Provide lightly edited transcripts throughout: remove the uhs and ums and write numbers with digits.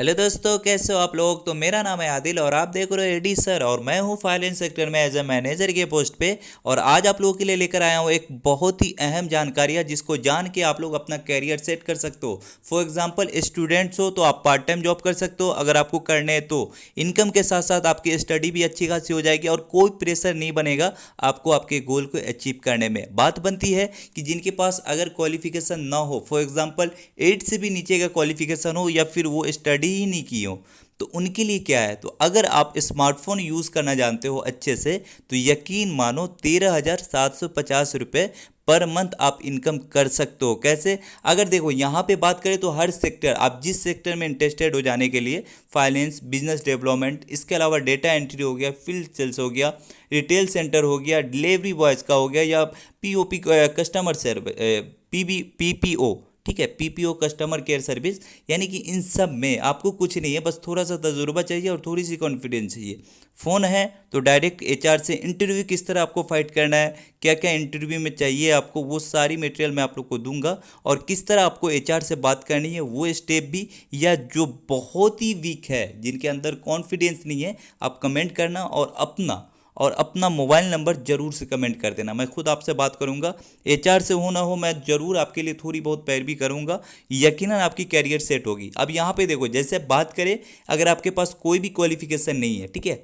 Hello दोस्तों, कैसे हो आप लोग। तो मेरा नाम है आदिल और आप देख रहे हो एडी सर और मैं हूं फाइनेंस सेक्टर में एज ए मैनेजर के पोस्ट पे। और आज आप लोगों के लिए लेकर आया हूं एक बहुत ही अहम जानकारी है जिसको जान के आप लोग अपना कैरियर सेट कर सकते हो। फॉर एग्जांपल स्टूडेंट्स हो तो आप पार्ट टाइम जॉब कर सकते हो अगर आपको करने है तो। इनकम के साथ साथ आपकी स्टडी भी अच्छी खासी हो जाएगी और कोई प्रेशर नहीं बनेगा आपको आपके गोल को अचीव करने में। बात बनती है कि जिनके पास अगर क्वालिफिकेशन ना हो, फॉर एग्जांपल 8 से भी नीचे का क्वालिफिकेशन हो या फिर वो स्टडी ही नहीं की हो, तो उनके लिए क्या है। तो अगर आप स्मार्टफोन यूज़ करना जानते हो अच्छे से तो यकीन मानो 13,750 रुपये पर मंथ आप इनकम कर सकते हो। कैसे? अगर देखो यहाँ पे बात करें तो हर सेक्टर, आप जिस सेक्टर में इंटरेस्टेड हो जाने के लिए, फाइनेंस, बिजनेस डेवलपमेंट, इसके अलावा डेटा एंट्री हो गया, फील्ड सेल्स हो गया, रिटेल सेंटर हो गया, डिलीवरी बॉयज़ का हो गया, या पीओपी कस्टमर सर्विस, पीपीओ, ठीक है, पीपीओ कस्टमर केयर सर्विस, यानी कि इन सब में आपको कुछ नहीं है, बस थोड़ा सा तजुर्बा चाहिए और थोड़ी सी कॉन्फिडेंस चाहिए। फ़ोन है तो डायरेक्ट एचआर से इंटरव्यू किस तरह आपको फाइट करना है, क्या क्या इंटरव्यू में चाहिए आपको, वो सारी मटेरियल मैं आप लोग को दूंगा। और किस तरह आपको एचआर से बात करनी है वो स्टेप भी, या जो बहुत ही वीक है जिनके अंदर कॉन्फिडेंस नहीं है, आप कमेंट करना और अपना मोबाइल नंबर जरूर से कमेंट कर देना। मैं खुद आपसे बात करूंगा, एचआर से हो ना हो मैं जरूर आपके लिए थोड़ी बहुत पैरवी करूंगा, यकीनन आपकी कैरियर सेट होगी। अब यहाँ पे देखो, जैसे बात करें, अगर आपके पास कोई भी क्वालिफिकेशन नहीं है, ठीक है,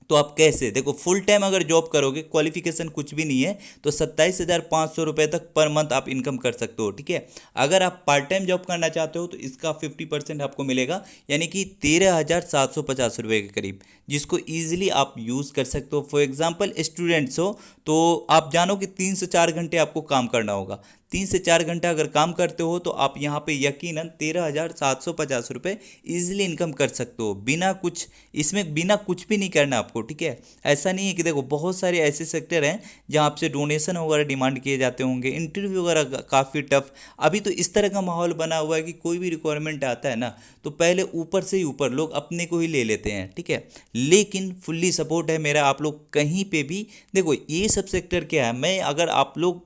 तो आप कैसे, देखो फुल टाइम अगर जॉब करोगे, क्वालिफिकेशन कुछ भी नहीं है, तो 27,500 रुपये तक पर मंथ आप इनकम कर सकते हो, ठीक है। अगर आप पार्ट टाइम जॉब करना चाहते हो तो इसका 50% आपको मिलेगा, यानी कि 13,750 रुपये के करीब, जिसको ईजिली आप यूज़ कर सकते हो। फॉर एग्जाम्पल स्टूडेंट्स हो तो आप जानो कि 3 से 4 घंटे आपको काम करना होगा। 3 से 4 घंटा अगर काम करते हो तो आप यहाँ पे यकीनन 13,750 रुपये ईजिली इनकम कर सकते हो, बिना कुछ, इसमें बिना कुछ भी नहीं करना आपको, ठीक है। ऐसा नहीं है कि देखो बहुत सारे ऐसे सेक्टर हैं जहाँ आपसे डोनेशन वगैरह डिमांड किए जाते होंगे, इंटरव्यू वगैरह काफ़ी टफ। अभी तो इस तरह का माहौल बना हुआ है कि कोई भी रिक्वायरमेंट आता है ना, तो पहले ऊपर से ही ऊपर लोग अपने को ही ले लेते हैं, ठीक है। लेकिन फुल्ली सपोर्ट है मेरा, आप लोग कहीं पे भी देखो, ये सब सेक्टर क्या है, मैं अगर आप लोग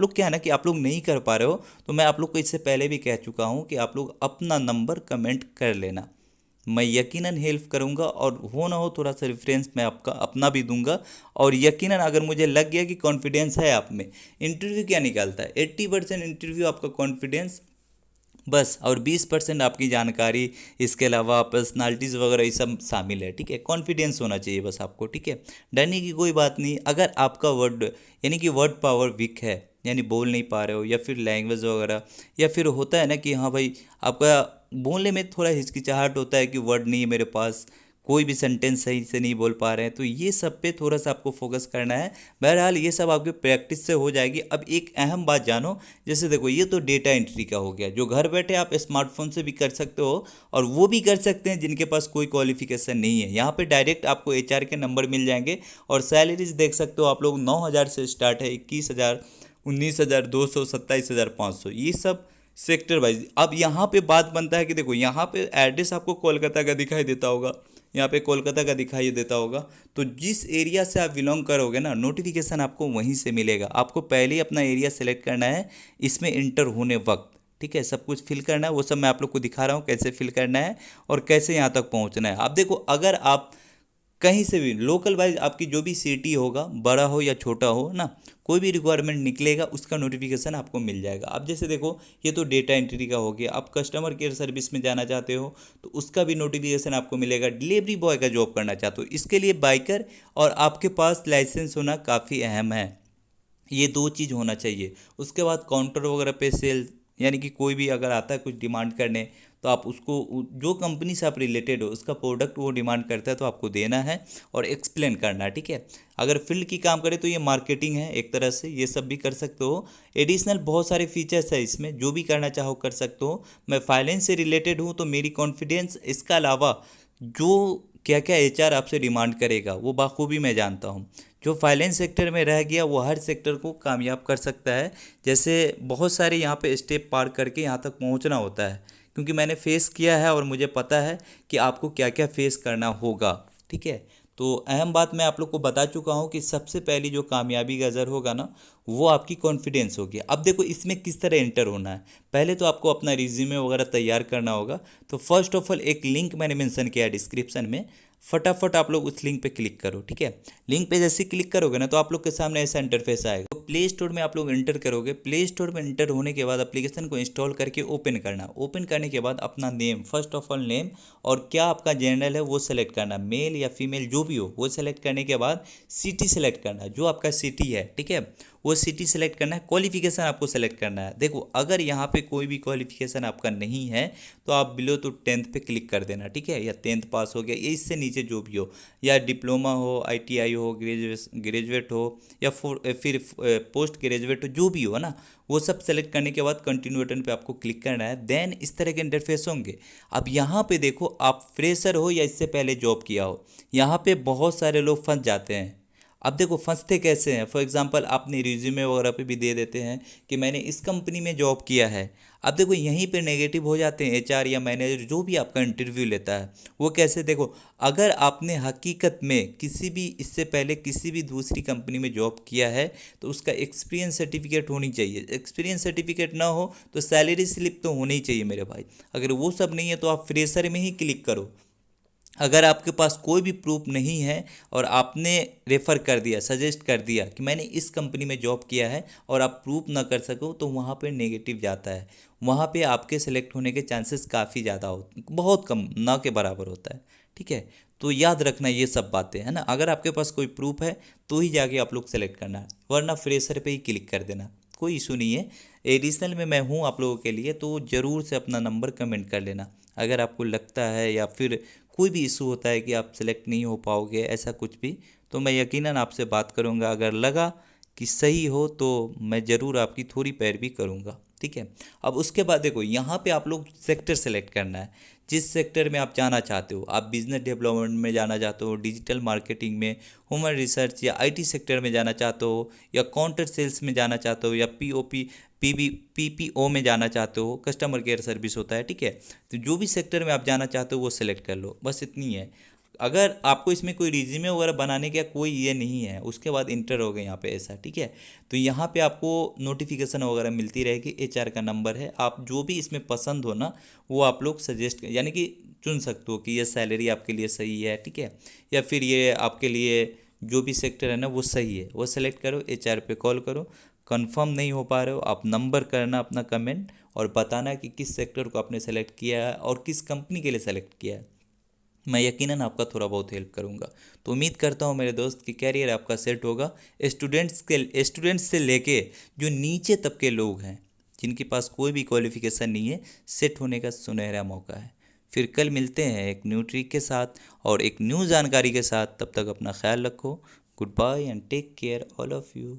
क्या है ना कि आप लोग नहीं कर पा रहे हो, तो मैं आप लोग को इससे पहले भी कह चुका हूँ कि आप लोग अपना नंबर कमेंट कर लेना, मैं यकीनन हेल्प करूंगा। और हो ना हो थोड़ा सा रेफरेंस मैं आपका अपना भी दूंगा। और यकीनन अगर मुझे लग गया कि कॉन्फिडेंस है आप में, इंटरव्यू क्या निकालता है, 80% इंटरव्यू आपका कॉन्फिडेंस बस, और 20% आपकी जानकारी, इसके अलावा पर्सनालिटीज़ वगैरह ये सब शामिल है, ठीक है। कॉन्फिडेंस होना चाहिए बस आपको, ठीक है। डरने की कोई बात नहीं। अगर आपका वर्ड, यानी कि वर्ड पावर वीक है, यानी बोल नहीं पा रहे हो, या फिर लैंग्वेज वगैरह, या फिर होता है ना कि हाँ भाई आपका बोलने में थोड़ा हिचकिचाहट होता है कि वर्ड नहीं है मेरे पास, कोई भी सेंटेंस सही से नहीं बोल पा रहे हैं, तो ये सब पे थोड़ा सा आपको फोकस करना है। बहरहाल ये सब आपके प्रैक्टिस से हो जाएगी। अब एक अहम बात जानो, जैसे देखो ये तो डेटा एंट्री का हो गया, जो घर बैठे आप स्मार्टफोन से भी कर सकते हो, और वो भी कर सकते हैं जिनके पास कोई क्वालिफिकेशन नहीं है। यहाँ पे डायरेक्ट आपको एचआर के नंबर मिल जाएंगे, और सैलरीज देख सकते हो आप लोग, 9,000 से स्टार्ट है, 21,000, 19,200, 27,500, ये सब सेक्टर वाइज। अब यहाँ पे बात बनता है कि देखो यहाँ पे एड्रेस आपको कोलकाता का दिखाई देता होगा, यहाँ पे कोलकाता का दिखाई देता होगा, तो जिस एरिया से आप बिलोंग करोगे ना, नोटिफिकेशन आपको वहीं से मिलेगा। आपको पहले ही अपना एरिया सेलेक्ट करना है इसमें इंटर होने वक्त, ठीक है। सब कुछ फिल करना है, वो सब मैं आप लोग को दिखा रहा हूँ कैसे फिल करना है और कैसे यहाँ तक पहुँचना है। अब देखो, अगर आप कहीं से भी लोकल वाइज आपकी जो भी सिटी होगा, बड़ा हो या छोटा हो ना, कोई भी रिक्वायरमेंट निकलेगा उसका नोटिफिकेशन आपको मिल जाएगा। अब जैसे देखो ये तो डेटा एंट्री का हो गया, आप कस्टमर केयर सर्विस में जाना चाहते हो तो उसका भी नोटिफिकेशन आपको मिलेगा। डिलीवरी बॉय का जॉब करना चाहते हो, इसके लिए बाइकर और आपके पास लाइसेंस होना काफ़ी अहम है, ये दो चीज़ होना चाहिए। उसके बाद काउंटर वगैरह पे सेल, यानी कि कोई भी अगर आता है कुछ डिमांड करने, तो आप उसको जो कंपनी से आप रिलेटेड हो उसका प्रोडक्ट वो डिमांड करता है तो आपको देना है और एक्सप्लेन करना है, ठीक है। अगर फील्ड की काम करें तो ये मार्केटिंग है एक तरह से, ये सब भी कर सकते हो। एडिशनल बहुत सारे फीचर्स है इसमें, जो भी करना चाहो कर सकते हो। मैं फाइनेंस से रिलेटेड हूँ तो मेरी कॉन्फिडेंस, इसका अलावा जो क्या क्या एचआर आपसे डिमांड करेगा वो बाखूबी मैं जानता हूँ। जो फाइनेंस सेक्टर में रह गया वो हर सेक्टर को कामयाब कर सकता है। जैसे बहुत सारे यहाँ पे स्टेप पार करके यहाँ तक पहुँचना होता है, क्योंकि मैंने फेस किया है और मुझे पता है कि आपको क्या क्या फेस करना होगा, ठीक है। तो अहम बात मैं आप लोग को बता चुका हूँ कि सबसे पहली जो कामयाबी का ज़र होगा ना, वो आपकी कॉन्फिडेंस होगी। अब देखो इसमें किस तरह एंटर होना है। पहले तो आपको अपना रिज्यूमे वगैरह तैयार करना होगा। तो फर्स्ट ऑफ ऑल एक लिंक मैंने मेंशन किया है डिस्क्रिप्शन में, फटाफट आप लोग उस लिंक पे क्लिक करो, ठीक है। लिंक पे जैसे क्लिक करोगे ना, तो आप लोग के सामने ऐसा इंटरफेस आएगा। तो प्ले स्टोर में आप लोग इंटर करोगे। प्ले स्टोर में इंटर होने के बाद एप्लीकेशन को इंस्टॉल करके ओपन करना। ओपन करने के बाद अपना name, first of all name, और क्या आपका जेंडर है वो सेलेक्ट करना, मेल या फीमेल जो भी हो वो सेलेक्ट करने के बाद सिटी सेलेक्ट करना, जो आपका सिटी है, ठीक है, वो सिटी सेलेक्ट करना है। क्वालिफिकेशन आपको सेलेक्ट करना है। देखो अगर यहाँ पे कोई भी क्वालिफिकेशन आपका नहीं है तो आप बिलो तो 10th पे क्लिक कर देना, ठीक है, या 10th पास हो गया, या इससे नीचे जो भी हो, या डिप्लोमा हो, आईटीआई हो, ग्रेजुएट हो, या फिर पोस्ट ग्रेजुएट हो, जो भी हो ना, वो सब सेलेक्ट करने के बाद कंटिन्यू बटन पे आपको क्लिक करना है। देन इस तरह के इंटरफेस होंगे। अब यहाँ पे देखो आप फ्रेशर हो या इससे पहले जॉब किया हो, यहाँ पे बहुत सारे लोग फंस जाते हैं। अब देखो फंसते कैसे हैं, फॉर एग्जांपल आपने रिज्यूमे वगैरह पे भी दे देते हैं कि मैंने इस कंपनी में जॉब किया है। अब देखो यहीं पे नेगेटिव हो जाते हैं। एचआर या मैनेजर जो भी आपका इंटरव्यू लेता है वो कैसे, देखो अगर आपने हकीकत में किसी भी इससे पहले किसी भी दूसरी कंपनी में जॉब किया है तो उसका एक्सपीरियंस सर्टिफिकेट होनी चाहिए। एक्सपीरियंस सर्टिफिकेट ना हो तो सैलरी स्लिप तो होनी ही चाहिए मेरे भाई। अगर वो सब नहीं है तो आप फ्रेशर में ही क्लिक करो। अगर आपके पास कोई भी प्रूफ नहीं है और आपने रेफ़र कर दिया, सजेस्ट कर दिया कि मैंने इस कंपनी में जॉब किया है, और आप प्रूफ ना कर सको, तो वहाँ पे नेगेटिव जाता है। वहाँ पे आपके सेलेक्ट होने के चांसेस काफ़ी ज़्यादा होते, बहुत कम, ना के बराबर होता है, ठीक है। तो याद रखना ये सब बातें, है ना। अगर आपके पास कोई प्रूफ है तो ही जाके आप लोग सेलेक्ट करना है, वरना फ्रेशर पे ही क्लिक कर देना, कोई इशू नहीं है। एडिशनल में मैं हूँ आप लोगों के लिए, तो ज़रूर से अपना नंबर कमेंट कर लेना अगर आपको लगता है, या फिर कोई भी इशू होता है कि आप सेलेक्ट नहीं हो पाओगे, ऐसा कुछ भी, तो मैं यकीनन आपसे बात करूंगा। अगर लगा कि सही हो तो मैं ज़रूर आपकी थोड़ी पैरवी करूंगा, ठीक है। अब उसके बाद देखो यहाँ पे आप लोग सेक्टर सेलेक्ट करना है, जिस सेक्टर में आप जाना चाहते हो। आप बिजनेस डेवलपमेंट में जाना चाहते हो, डिजिटल मार्केटिंग में, ह्यूमन रिसर्च या आईटी सेक्टर में जाना चाहते हो, या काउंटर सेल्स में जाना चाहते हो, या पीपीओ में जाना चाहते हो, कस्टमर केयर सर्विस होता है, ठीक है। तो जो भी सेक्टर में आप जाना चाहते हो वो सेलेक्ट कर लो, बस इतनी है। अगर आपको इसमें कोई रिज्यूमे वगैरह बनाने का कोई ये नहीं है, उसके बाद इंटर हो गए यहाँ पे ऐसा, ठीक है। तो यहाँ पे आपको नोटिफिकेशन वगैरह मिलती रहेगी, एचआर का नंबर है। आप जो भी इसमें पसंद हो ना वो आप लोग सजेस्ट यानी कि चुन सकते हो कि ये सैलरी आपके लिए सही है, ठीक है, या फिर ये आपके लिए जो भी सेक्टर है ना वो सही है, वो सेलेक्ट करो। एचआर पे कॉल करो। कंफर्म नहीं हो पा रहे हो, आप नंबर करना अपना कमेंट, और बताना कि किस सेक्टर को आपने सेलेक्ट किया है और किस कंपनी के लिए सेलेक्ट किया है। मैं यकीनन आपका थोड़ा बहुत हेल्प करूंगा। तो उम्मीद करता हूं मेरे दोस्त कि कैरियर आपका सेट होगा। स्टूडेंट्स से लेके जो नीचे तबके लोग हैं जिनके पास कोई भी क्वालिफिकेशन नहीं है, सेट होने का सुनहरा मौका है। फिर कल मिलते हैं एक न्यू ट्रिक के साथ और एक न्यू जानकारी के साथ। तब तक अपना ख्याल रखो। Goodbye and take care all of you.